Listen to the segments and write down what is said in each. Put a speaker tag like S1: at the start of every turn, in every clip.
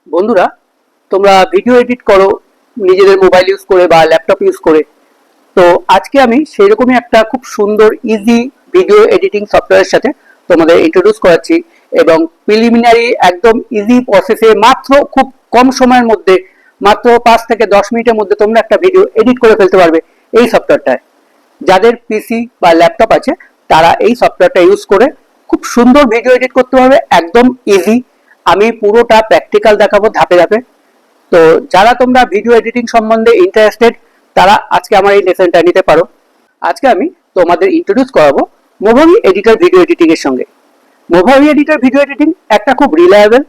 S1: বন্ধুরা, তোমরা video edit করো নিজেদের মোবাইল ইউজ করে বা ল্যাপটপ ইউজ করে। তো আজকে আমি সেইরকমই একটা খুব সুন্দর ইজি ভিডিও এডিটিং সফটওয়্যারের সাথে তোমাদের ইন্ট্রোডিউস করাচ্ছি, এবং প্রিলিমিনারি একদম ইজি প্রসেসে মাত্র খুব কম সময়ের মধ্যে, মাত্র 5 থেকে 10 মিনিটের মধ্যে তোমরা একটা ভিডিও এডিট করে ফেলতে পারবে এই সফটওয়্যারটায়। যাদের পিসি বা ল্যাপটপ আছে তারা এই সফটওয়্যারটা ইউজ করে খুব সুন্দর ভিডিও এডিট করতে পারবে, একদম ইজি। আমি পুরোটা প্র্যাকটিক্যাল দেখাবো ধাপে ধাপে। তো যারা তোমরা ভিডিও এডিটিং সম্বন্ধে ইন্টারেস্টেড তারা আজকে আমার এই লেসনটা নিতে পারো। আজকে আমি তোমাদের ইন্ট্রোডিউস করাবো মোভাভি এডিটর ভিডিও এডিটিং এর সঙ্গে। মোভাভি এডিটর ভিডিও এডিটিং একটা খুব রিলায়েবল,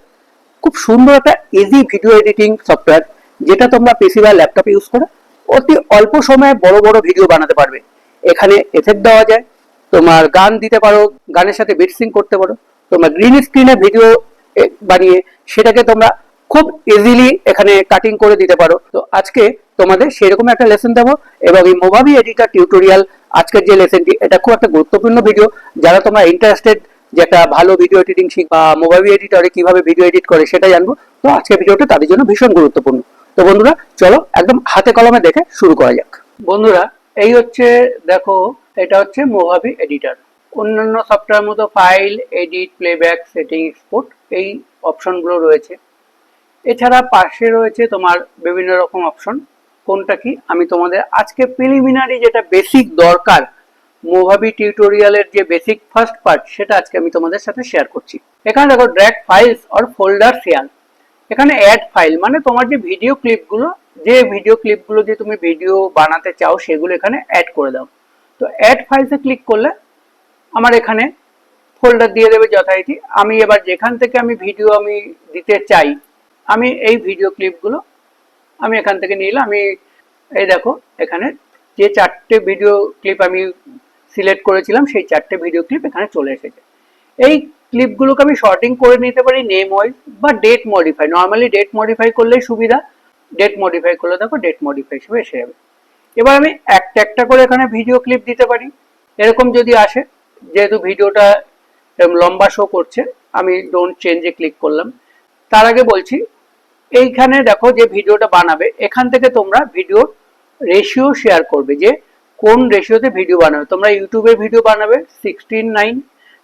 S1: খুব সুন্দর একটা ইজি ভিডিও এডিটিং সফটওয়্যার, যেটা তোমরা পিসি বা ল্যাপটপ ইউজ করে অতি অল্প সময়ে বড় বড় ভিডিও বানাতে পারবে। এখানে এফেক্ট দেওয়া যায়, তোমার গান দিতে পারো, গানের সাথে বিট সিঙ্ক করতে পারো, তোমরা গ্রিন স্ক্রিনে ভিডিও বানিয়ে সেটাকে তোমরা খুব ইজিলি এখানে কাটিং করে দিতে পারো। তো আজকে তোমাদের সেরকম একটা লেসন দেবো, এবং এই মোভাভি এডিটর টিউটোরিয়াল আজকের যে লেসনটি এটা খুব একটা গুরুত্বপূর্ণ ভিডিও। যারা তোমরা ইন্টারেস্টেড যে একটা ভালো ভিডিও এডিটিং শিখ বা মোভাভি এডিটরে কিভাবে ভিডিও এডিট করে সেটা জানবো, তো আজকের ভিডিওটা তাদের জন্য ভীষণ গুরুত্বপূর্ণ। তো বন্ধুরা চলো একদম হাতে কলমে দেখে শুরু করা যাক। বন্ধুরা, এই হচ্ছে দেখো, এটা হচ্ছে মোভাভি এডিটর। অন্যান্য সফটওয়্যার মতো file, edit, playback, setting, export এই অপশনগুলো রয়েছে। এছাড়া পাশে রয়েছে তোমার বিভিন্ন রকম অপশন। কোনটা কি আমি তোমাদের আজকে প্রিলিমিনারি যেটা বেসিক দরকার, মোভাভি টিউটোরিয়ালের যে বেসিক ফার্স্ট পার্ট, সেটা আজকে আমি তোমাদের সাথে শেয়ার করছি। এখানে দেখো drag files or folder share. এখানে অ্যাড ফাইল মানে তোমার যে ভিডিও ক্লিপগুলো, যে তুমি ভিডিও বানাতে চাও সেগুলো এখানে অ্যাড করে দাও। তো অ্যাড ফাইলসে ক্লিক করলে আমার এখানে ফোল্ডার দিয়ে দেবে যথারীতি। আমি এবার যেখান থেকে আমি ভিডিও দিতে চাই, আমি এই ভিডিও ক্লিপগুলো আমি এখান থেকে নিয়ে এলাম। আমি এই দেখো এখানে যে 4টে ভিডিও ক্লিপ আমি সিলেক্ট করেছিলাম সেই 4টে ভিডিও ক্লিপ এখানে চলে এসেছে। এই ক্লিপগুলোকে আমি শর্টিং করে নিতে পারি নেম ওয়াইজ বা date modify. Normally date modify করলেই সুবিধা, ডেট মডিফাই করলে দেখো ডেট মডিফাই হিসেবে এসে যাবে। এবার আমি একটা একটা করে এখানে ভিডিও ক্লিপ দিতে পারি। এরকম যদি আসে, যেহেতু ভিডিওটা লম্বা শো করছে, আমি ডোন্ট চেঞ্জে ক্লিক করলাম। তার আগে বলছি, এইখানে দেখো যে ভিডিওটা বানাবে, এখান থেকে তোমরা ভিডিওর রেশিও শেয়ার করবে, যে কোন রেশিওতে ভিডিও বানাবে। তোমরা ইউটিউবের ভিডিও বানাবে 16:9,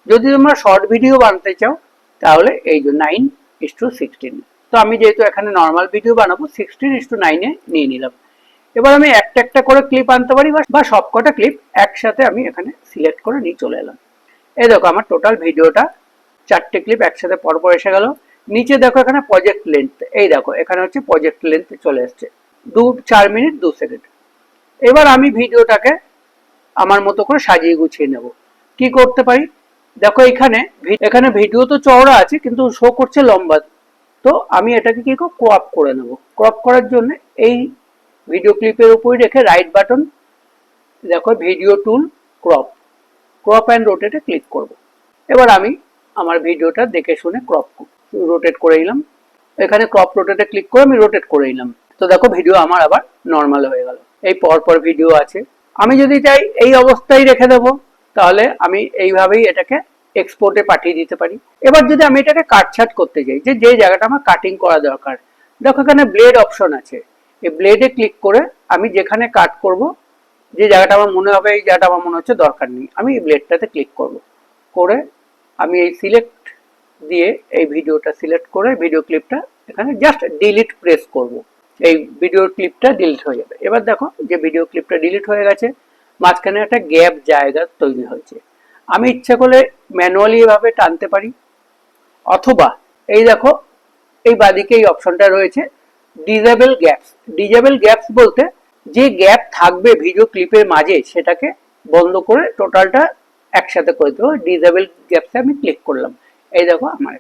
S1: যদি তোমরা শর্ট ভিডিও বানাতে চাও তাহলে এই যে 9:16। তো আমি যেহেতু এখানে নর্মাল ভিডিও বানাবো 16:9 নিয়ে নিলাম। এবার আমি একটা একটা করে ক্লিপ আনতে পারি, বা সবকটা ক্লিপ একসাথে আমি এখানে সিলেক্ট করে নিয়ে চলে এলাম। এই দেখো আমার টোটাল ভিডিওটা 4টে ক্লিপ একসাথে পরপর এসে গেল। নিচে দেখো এখানে প্রজেক্ট লেন্থ, এই দেখো এখানে হচ্ছে প্রজেক্ট লেন্থ চলে এসছে 4 মিনিট 2 সেকেন্ড। এবার আমি ভিডিওটাকে আমার মতো করে সাজিয়ে গুছিয়ে নেব। কি করতে পারি, দেখো এখানে ভিডিও তো চওড়া আছে কিন্তু শো করছে লম্বা। তো আমি এটাকে কি করব, ক্রপ করে নেব। ক্রপ করার জন্য এই ভিডিও ক্লিপের উপরে রেখে রাইট বাটন, দেখো ভিডিও টুল, ক্রপ অ্যান্ড রোটেটে ক্লিক করব। এবার আমি আমার ভিডিওটা দেখে শুনে রোটেট করে নিলাম। এখানে ক্রপ রোটেটে ক্লিক করে আমি রোটেট করে নিলাম। তো দেখো ভিডিও আমার আবার নর্মাল হয়ে গেল। এই পরপর ভিডিও আছে। আমি যদি চাই এই অবস্থায় রেখে দেবো, তাহলে আমি এইভাবেই এটাকে এক্সপোর্টে পাঠিয়ে দিতে পারি। এবার যদি আমি এটাকে কাটছাট করতে চাই, যে জায়গাটা আমার কাটিং করা দরকার, দেখো এখানে ব্লেড অপশন আছে। এই ব্লেডে ক্লিক করে আমি যেখানে কাট করব, যে জায়গাটা আমার মনে হবে এই জায়গাটা আমার মনে হচ্ছে দরকার নেই, আমি এই ব্লেডটাতে ক্লিক করব। করে আমি এই সিলেক্ট দিয়ে এই ভিডিওটা সিলেক্ট করে ভিডিও ক্লিপটা এখানে জাস্ট ডিলিট প্রেস করব। এই ভিডিও ক্লিপটা ডিলিট হয়ে যাবে। এবার দেখো যে ভিডিও ক্লিপটা ডিলিট হয়ে গেছে, মাঝখানে একটা গ্যাপ জায়গা তৈরি হয়েছে। আমি ইচ্ছা করলে ম্যানুয়ালি এভাবে টানতে পারি, অথবা এই দেখো এই বাদিকে এই অপশনটা রয়েছে ডিজেবল গ্যাপস। ডিজেবল গ্যাপস বলতে যে গ্যাপ থাকবে ভিডিও ক্লিপের মাঝে সেটাকে বন্ধ করে টোটালটা একসাথে করে দেবো। ডিজেবল গ্যাপসে আমি ক্লিক করলাম। এই দেখো আমার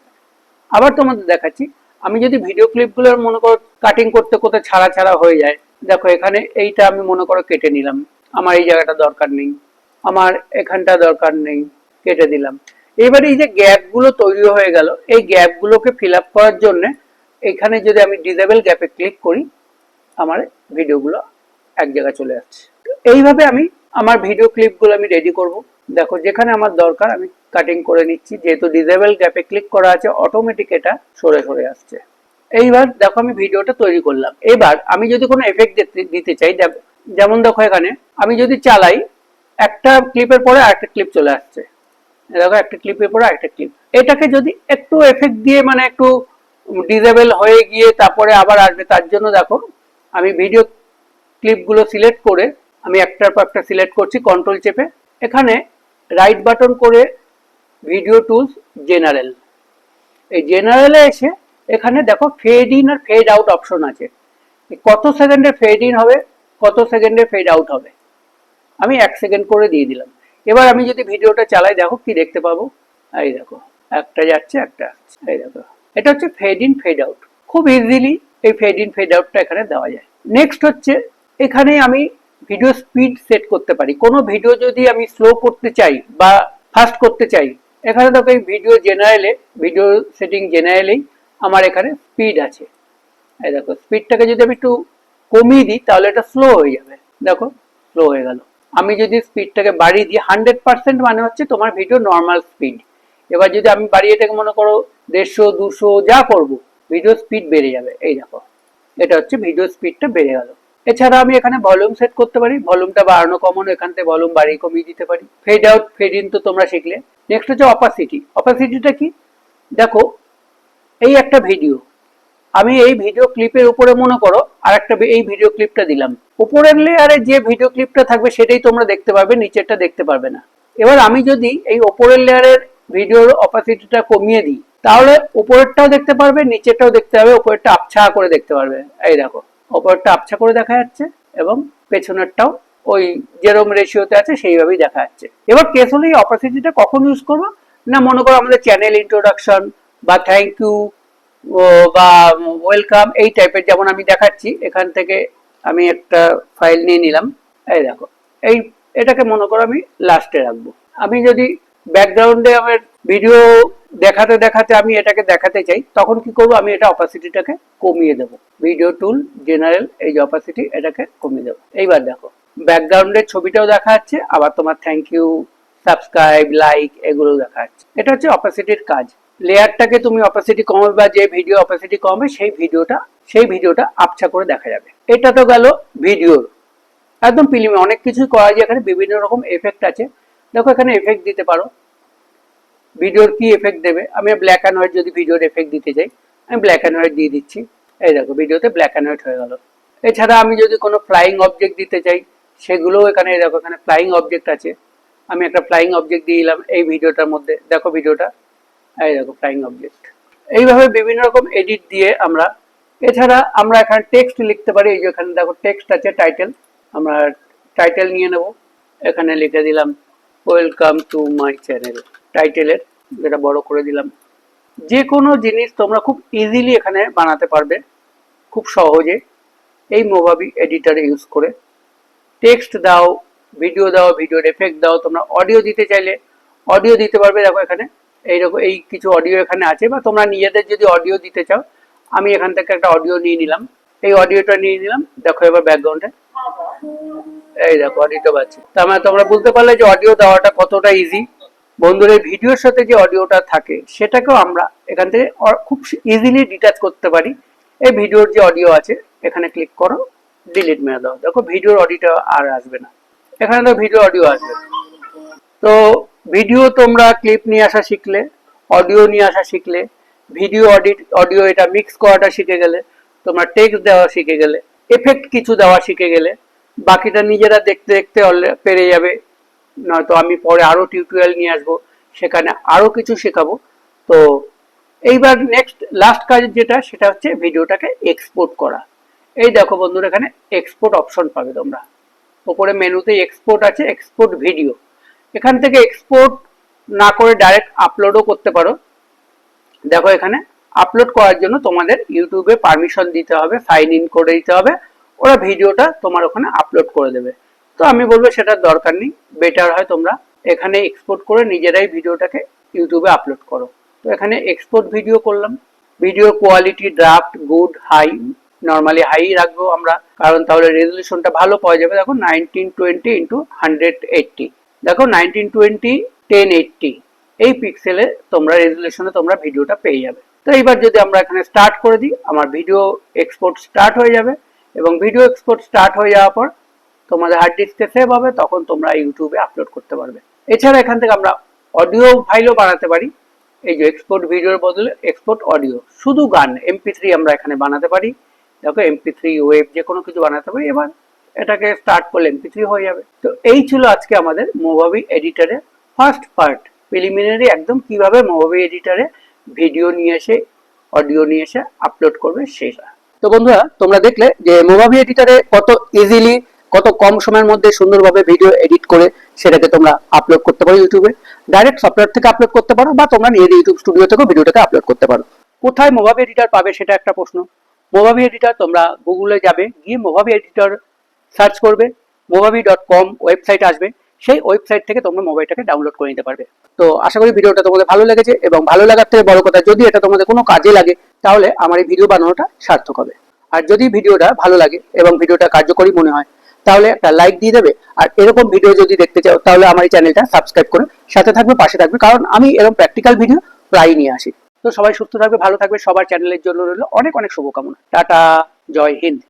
S1: আবার তোমাদের দেখাচ্ছি। আমি যদি ভিডিও ক্লিপগুলো মনে করো কাটিং করতে করতে ছাড়া ছাড়া হয়ে যায়, দেখো এখানে এইটা আমি মনে করো কেটে নিলাম, আমার এই জায়গাটা দরকার নেই, আমার এখানটা দরকার নেই, কেটে দিলাম। এবারে এই যে গ্যাপগুলো তৈরি হয়ে গেল, এই গ্যাপগুলোকে ফিল আপ করার জন্য এখানে যদি আমি ডিজেবল গ্যাপে ক্লিক করি, আমার ভিডিওগুলো এক জায়গায় চলে যাচ্ছে। এইভাবে আমি আমার ভিডিও ক্লিপগুলো আমি রেডি করব। দেখো যেখানে আমার দরকার আমি কাটিং করে নিচ্ছি, যেহেতু ডিজেবল গ্যাপে ক্লিক করা আছে অটোমেটিক এটা সরে সরে আসছে। এইবার দেখো আমি ভিডিওটা তৈরি করলাম। এবার আমি যদি কোনো এফেক্ট দিতে চাই, যেমন দেখো এখানে আমি যদি চালাই, একটা ক্লিপের পরে আরেকটা ক্লিপ চলে আসছে। দেখো একটা ক্লিপের পরে আরেকটা ক্লিপ। এটাকে যদি একটু এফেক্ট দিয়ে মানে একটু ডিসেবল হয়ে গিয়ে তারপরে আবার আসবে, তার জন্য দেখো আমি ভিডিও ক্লিপগুলো সিলেক্ট করে আমি একটার পর একটা সিলেক্ট করছি কন্ট্রোল চেপে। এখানে রাইট বাটন করে ভিডিও টুলস জেনারেল, এই জেনারেলে এসে এখানে দেখো ফেড ইন আর ফেড আউট অপশন আছে। কত সেকেন্ডে ফেড ইন হবে, কত সেকেন্ডে ফেড আউট হবে, আমি 1 সেকেন্ড করে দিয়ে দিলাম। এবার আমি যদি ভিডিওটা চালাই দেখো কি দেখতে পাবো, এই দেখো একটা যাচ্ছে একটা আসছে, এই দেখো এটা হচ্ছে ফেড ইন ফেড আউট। খুব ইজিলি এই ফেড ইন ফেড আউটটা এখানে দেওয়া যায়। নেক্সট হচ্ছে এখানে আমি ভিডিও স্পিড সেট করতে পারি। কোনো ভিডিও যদি আমি স্লো করতে চাই বা ফাস্ট করতে চাই, এখানে দেখো এই ভিডিও জেনারেলে, ভিডিও সেটিং জেনারেলেই আমার এখানে স্পিড আছে। এই দেখো স্পিডটাকে যদি আমি একটু কমিয়ে দিই তাহলে এটা স্লো হয়ে যাবে, দেখো স্লো হয়ে গেল। আমি যদি স্পিডটাকে বাড়িয়ে দিই 100% মানে হচ্ছে তোমার ভিডিও নর্মাল স্পিড। এবার যদি আমি বাড়িয়ে এটাকে মনে করো 150 200 যা করব, ভিডিও স্পিড বেড়ে যাবে। এই দেখো এটা হচ্ছে ভিডিও স্পিডটা বেড়ে গেল। এছাড়া আমি এখানে ভলিউম সেট করতে পারি, ভলিউমটা বাড়ানো কমানো, এখান থেকে ভলিউম বাড়িয়ে কমিয়ে দিতে পারি। ফেড আউট ফেড ইন তো তোমরা শিখলে। নেক্সট হচ্ছে অপাসিটি। অপাসিটিটা কি, দেখো এই একটা ভিডিও, আমি এই ভিডিও ক্লিপের উপরে মনে করো আর একটা এই ভিডিও ক্লিপটা দিলাম, উপরের লেয়ারে যে ভিডিও ক্লিপটা থাকবে সেটাই তোমরা দেখতে পাবে, নিচেরটা দেখতে পারবে না। এবার আমি যদি এই উপরের লেয়ারের ভিডিওর অপাসিটিটা কমিয়ে দিই তাহলে উপরেরটাও দেখতে পারবে, নিচেরটাও দেখতে পাবে, উপরেরটা আবছা করে দেখতে পারবে। এই দেখো উপরেরটা আবছা করে দেখা যাচ্ছে এবং পেছনেরটাও ওই যেরকম রেশিওতে আছে সেইভাবেই দেখা যাচ্ছে। এবার কেস হলে এই অপাসিটিটা কখন ইউজ করবো না, মনে করো আমাদের চ্যানেল ইন্ট্রোডাকশন বা থ্যাংক ইউ বা ওয়েলকাম এই টাইপের, যেমন আমি দেখাচ্ছি এখান থেকে আমি একটা ফাইল নিয়ে নিলাম। এই দেখো এই এটাকে মনে করো আমি লাস্টে রাখবো। আমি যদি ব্যাকগ্রাউন্ডে আমার ভিডিও দেখাতে দেখাতে আমি এটাকে দেখাতে চাই তখন কি করবো, আমি এটা অপাসিটিটাকে কমিয়ে দেবো। ভিডিও টুল জেনারেল, এই যে অপাসিটি এটাকে কমিয়ে দেবো। এইবার দেখো ব্যাকগ্রাউন্ডের ছবিটাও দেখা যাচ্ছে, আবার তোমার থ্যাংক ইউ, সাবস্ক্রাইব, লাইক এগুলো দেখা যাচ্ছে। এটা হচ্ছে অপাসিটির কাজ। লেয়ারটাকে তুমি অপাসিটি কমাবে বা যে ভিডিও অপাসিটি কমবে সেই ভিডিওটা আবছা করে দেখা যাবে। এটা তো গেল ভিডিওর একদম প্রিলিমিনারি। অনেক কিছুই করা যায়, এখানে বিভিন্ন রকম এফেক্ট আছে। দেখো এখানে এফেক্ট দিতে পারো, ভিডিওর কি এফেক্ট দেবে, আমি ব্ল্যাক অ্যান্ড হোয়াইট যদি ভিডিওর এফেক্ট দিতে চাই আমি ব্ল্যাক অ্যান্ড হোয়াইট দিয়ে দিচ্ছি। এই দেখো ভিডিওতে ব্ল্যাক অ্যান্ড হোয়াইট হয়ে গেল। এছাড়া আমি যদি কোনো ফ্লাইং অবজেক্ট দিতে চাই সেগুলোও এখানে, দেখো এখানে ফ্লাইং অবজেক্ট আছে, আমি একটা ফ্লাইং অবজেক্ট দিয়ে দিলাম এই ভিডিওটার মধ্যে। দেখো ভিডিওটা, এই দেখো ফ্লাইং অবজেক্ট। এইভাবে বিভিন্ন রকম এডিট দিয়ে আমরা, এছাড়া আমরা এখানে টেক্সট লিখতে পারি। এই যে এখানে দেখো টেক্সট আছে, টাইটেল, আমরা টাইটেল নিয়ে নেব, এখানে লিখে দিলাম ওয়েলকাম টু মাই চ্যানেল, টাইটেলের যেটা বড় করে দিলাম। যে কোনো জিনিস তোমরা খুব ইজিলি এখানে বানাতে পারবে খুব সহজে এই মোভাবি এডিটর ইউজ করে। টেক্সট দাও, ভিডিও দাও, ভিডিওর এফেক্ট দাও, তোমরা অডিও দিতে চাইলে অডিও দিতে পারবে। দেখো এখানে এইরকম এই কিছু অডিও এখানে আছে, বা তোমরা নিজেদের যদি অডিও দিতে চাও, আমি এখান থেকে একটা অডিও নিয়ে নিলাম, এই অডিওটা নিয়ে নিলাম। দেখো এবার ব্যাকগ্রাউন্ডে এই দেখো অডিওটা পাচ্ছি। তার মানে তোমরা বুঝতে পারলে যে অডিও দেওয়াটা কতটা ইজি। বন্ধুরা ভিডিওর সাথে যে অডিওটা থাকে সেটাকেও আমরা এখান থেকে খুব ইজিলি ডিটাচ করতে পারি। এই ভিডিওর যে অডিও আছে এখানে ক্লিক করো, ডিলিট মেরে দাও, দেখো ভিডিওর অডিওটা আর আসবে না, এখানে তো ভিডিও অডিও আসবে। তো ভিডিও তোমরা ক্লিপ নিয়ে আসা শিখলে, অডিও নিয়ে আসা শিখলে, ভিডিও অডিও এটা মিক্স করাটা শিখে গেলে, তোমরা টেক্সট দেওয়া শিখে গেলে, এফেক্ট কিছু দেওয়া শিখে গেলে, বাকিটা নিজেরা দেখতে দেখতে পেরে যাবে। নয়তো আমি পরে আরো টিউটোরিয়াল নিয়ে আসবো, সেখানে আরো কিছু শেখাবো। তো এইবার নেক্সট লাস্ট কাজ যেটা, সেটা হচ্ছে ভিডিওটাকে এক্সপোর্ট করা। এই দেখো বন্ধুরা এখানে এক্সপোর্ট অপশন পাবে তোমরা, উপরে মেনুতে এক্সপোর্ট আছে, এক্সপোর্ট ভিডিও। এখান থেকে এক্সপোর্ট না করে ডাইরেক্ট আপলোডও করতে পারো। দেখো এখানে আপলোড করার জন্য তোমাদের ইউটিউবে পারমিশন দিতে হবে, সাইন ইন করে দিতে হবে, ওরা ভিডিওটা তোমার ওখানে আপলোড করে দেবে। তো আমি বলবো সেটার দরকার নেই, বেটার হয় তোমরা এখানে এক্সপোর্ট করে নিজেরাই ভিডিওটাকে ইউটিউবে আপলোড করো। তো এখানে এক্সপোর্ট ভিডিও করলাম। Video quality draft, good, high, normally high রাখবো আমরা, কারণ তাহলে রেজলিউশনটা ভালো পাওয়া যাবে। দেখো 1920 ইন্টু 180, দেখো 1920 1080 এই পিক্সেলে তোমরা রেজলিউশনে তোমরা ভিডিওটা পেয়ে যাবে। তো তো এইবার যদি আমরা এখানে স্টার্ট করে দিই, আমার ভিডিও এক্সপোর্ট স্টার্ট হয়ে যাবে এবং ভিডিও এক্সপোর্ট স্টার্ট হয়ে যাওয়ার পর তোমাদের হার্ড ডিস্কে সেভ হবে, তখন তোমরা ইউটিউবে আপলোড করতে পারবে। এছাড়া এখান থেকে আমরা অডিও ফাইলও বানাতে পারি। এই যে এক্সপোর্ট ভিডিওর বদলে এক্সপোর্ট অডিও, শুধু গান MP3 আমরা এখানে বানাতে পারি। দেখো MP3 ওয়েব যে কোনো কিছু বানাতে পারি। এবার এটাকে স্টার্ট করলে MP3 হয়ে যাবে। তো এই ছিল আজকে আমাদের মোভাবি এডিটরের ফার্স্ট পার্ট, প্রিলিমিনারি একদম কিভাবে মোভাবি এডিটরে ভিডিও নিয়ে এসে অডিও নিয়ে এসে আপলোড করবে সেটা। তো বন্ধুরা, তোমরা দেখলে যে মোভাবি এডিটরে কত ইজিলি, কত কম সময়ের মধ্যে সুন্দরভাবে ভিডিও এডিট করে সেটাকে তোমরা আপলোড করতে পারো ইউটিউবে। ডাইরেক্ট সফটওয়্যার থেকে আপলোড করতে পারো বা তোমরা নিজেদের ইউটিউব স্টুডিও থেকেও ভিডিওটাকে আপলোড করতে পারো। কোথায় মোভাবি এডিটর পাবে সেটা একটা প্রশ্ন। মোভাবি এডিটর তোমরা গুগলে যাবে, গিয়ে মোভাবি এডিটর সার্চ করবে, movavi.com ওয়েবসাইট আসবে, সেই ওয়েবসাইট থেকে তোমরা মোবাইলটাকে ডাউনলোড করে নিতে পারবে। তো আশা করি ভিডিওটা তোমাদের ভালো লেগেছে, এবং ভালো লাগার থেকে বড় কথা, যদি এটা তোমাদের কোনো কাজে লাগে তাহলে আমার এই ভিডিও বানানোটা সার্থক হবে। আর যদি ভিডিওটা ভালো লাগে এবং ভিডিওটা কার্যকরী মনে হয় তাহলে একটা লাইক দিয়ে দেবে। আর এরকম ভিডিও যদি দেখতে চাও তাহলে আমার এই চ্যানেলটা সাবস্ক্রাইব করে সাথে থাকবে, পাশে থাকবে, কারণ আমি এরকম প্র্যাকটিক্যাল ভিডিও প্রায় নিয়ে আসি। তো সবাই সুস্থ থাকবে, ভালো থাকবে, সবার চ্যানেলের জন্য রইল অনেক অনেক শুভকামনা। টাটা, জয় হিন্দ।